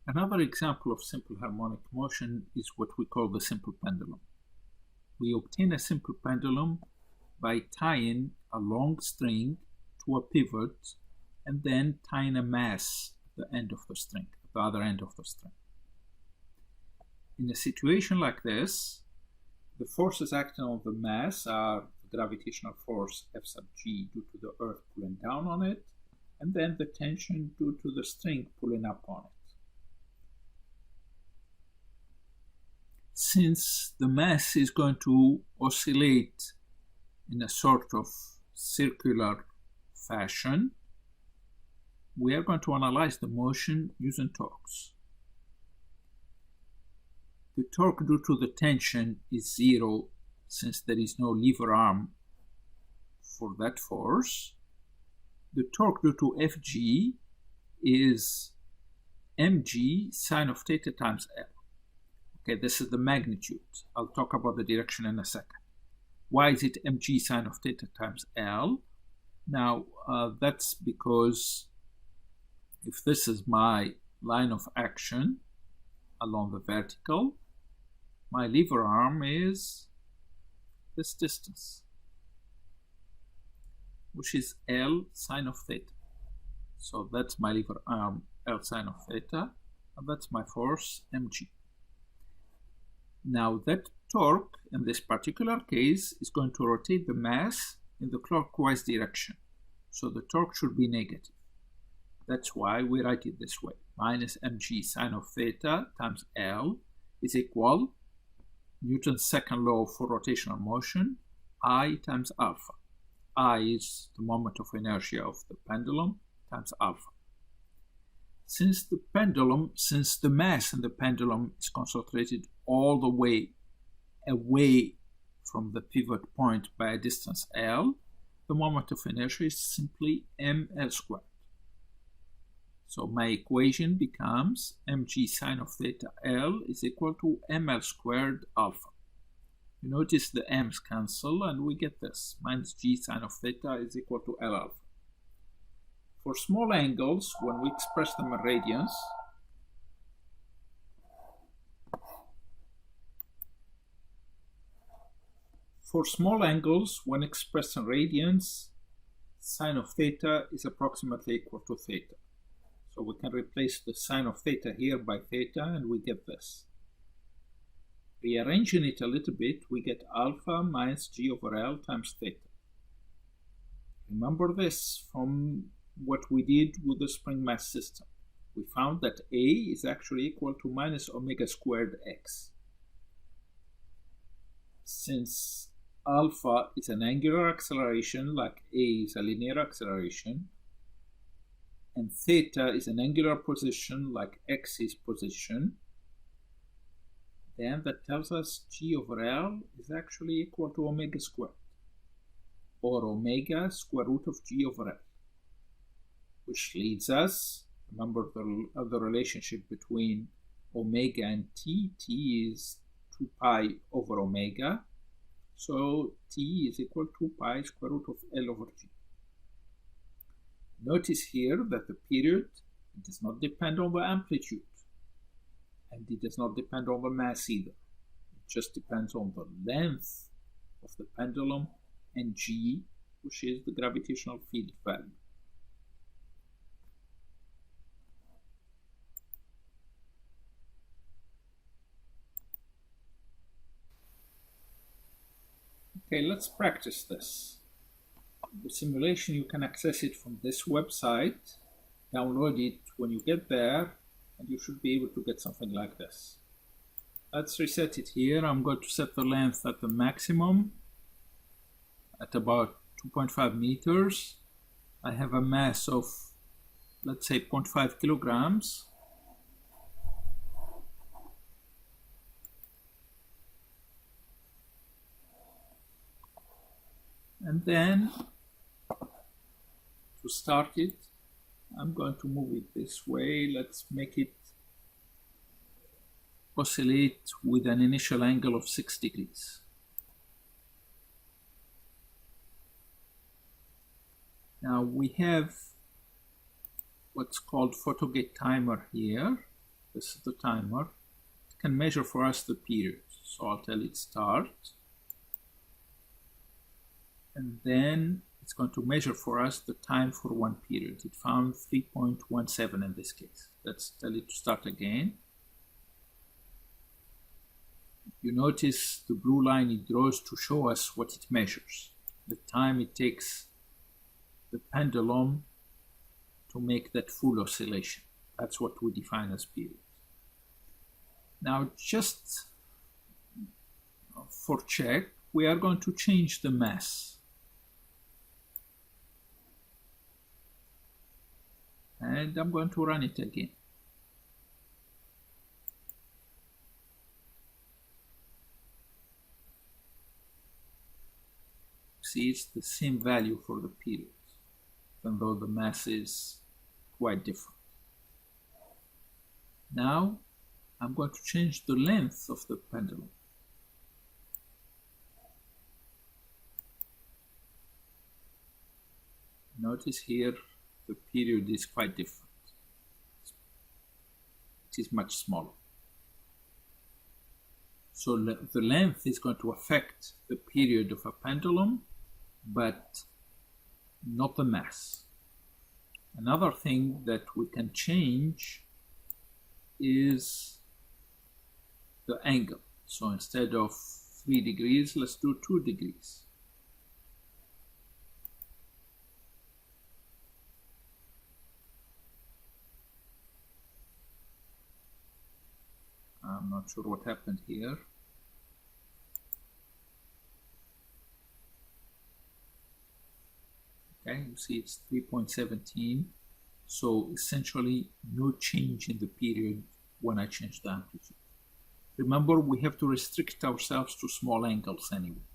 Another example of simple harmonic motion is what we call the simple pendulum. We obtain a simple pendulum by tying a long string to a pivot and then tying a mass at the end of the string, at the other end of the string. In a situation like this, the forces acting on the mass are the gravitational force F sub g due to the Earth pulling down on it, and then the tension due to the string pulling up on it. Since the mass is going to oscillate in a sort of circular fashion, we are going to analyze the motion using torques. The torque due to the tension is 0 since there is no lever arm for that force. The torque due to Fg is mg sine of theta times L. Okay, this is the magnitude. I'll talk about the direction in a second. Why is it mg sine of theta times L? Now, that's because if this is my line of action along the vertical, my lever arm is this distance, which is L sine of theta. So that's my lever arm, L sine of theta, and that's my force, mg. Now that torque, in this particular case, is going to rotate the mass in the clockwise direction. So the torque should be negative. That's why we write it this way. Minus mg sine of theta times L is equal Newton's second law for rotational motion, I times alpha. I is the moment of inertia of the pendulum times alpha. Since the mass in the pendulum is concentrated all the way away from the pivot point by a distance L, the moment of inertia is simply ml squared. So my equation becomes mg sine of theta L is equal to ml squared alpha. You notice the m's cancel and we get this, minus g sine of theta is equal to L alpha. For small angles, when we express them in radians, when expressed in radians, sine of theta is approximately equal to theta. So we can replace the sine of theta here by theta and we get this. Rearranging it a little bit, we get alpha minus g over L times theta. Remember this from what we did with the spring mass system. We found that A is actually equal to minus omega squared x. Since alpha is an angular acceleration like A is a linear acceleration, and theta is an angular position like x is position, then that tells us g over L is actually equal to omega squared, or omega square root of g over L, which leads us, remember the relationship between omega and t is 2 pi over omega, so t is equal to pi square root of L over g. Notice here that the period does not depend on the amplitude, and it does not depend on the mass either. It just depends on the length of the pendulum and g, which is the gravitational field value. Okay, let's practice this. The simulation, you can access it from this website, download it when you get there, and you should be able to get something like this. Let's reset it here. I'm going to set the length at the maximum at about 2.5 meters. I have a mass of, let's say, 0.5 kilograms. And then, to start it, I'm going to move it this way. Let's make it oscillate with an initial angle of 6 degrees. Now we have what's called photogate timer here. This is the timer. It can measure for us the period. So I'll tell it start. And then it's going to measure for us the time for one period. It found 3.17 in this case. Let's tell it to start again. You notice the blue line it draws to show us what it measures. The time it takes the pendulum to make that full oscillation. That's what we define as period. Now, just for check, we are going to change the mass. And I'm going to run it again. See, it's the same value for the period, even though the mass is quite different. Now, I'm going to change the length of the pendulum. Notice here the period is quite different. It is much smaller. So the length is going to affect the period of a pendulum, but not the mass. Another thing that we can change is the angle. So instead of 3 degrees, let's do 2 degrees. I'm not sure what happened here. Okay, you see it's 3.17. So essentially no change in the period when I change the amplitude. Remember, we have to restrict ourselves to small angles anyway.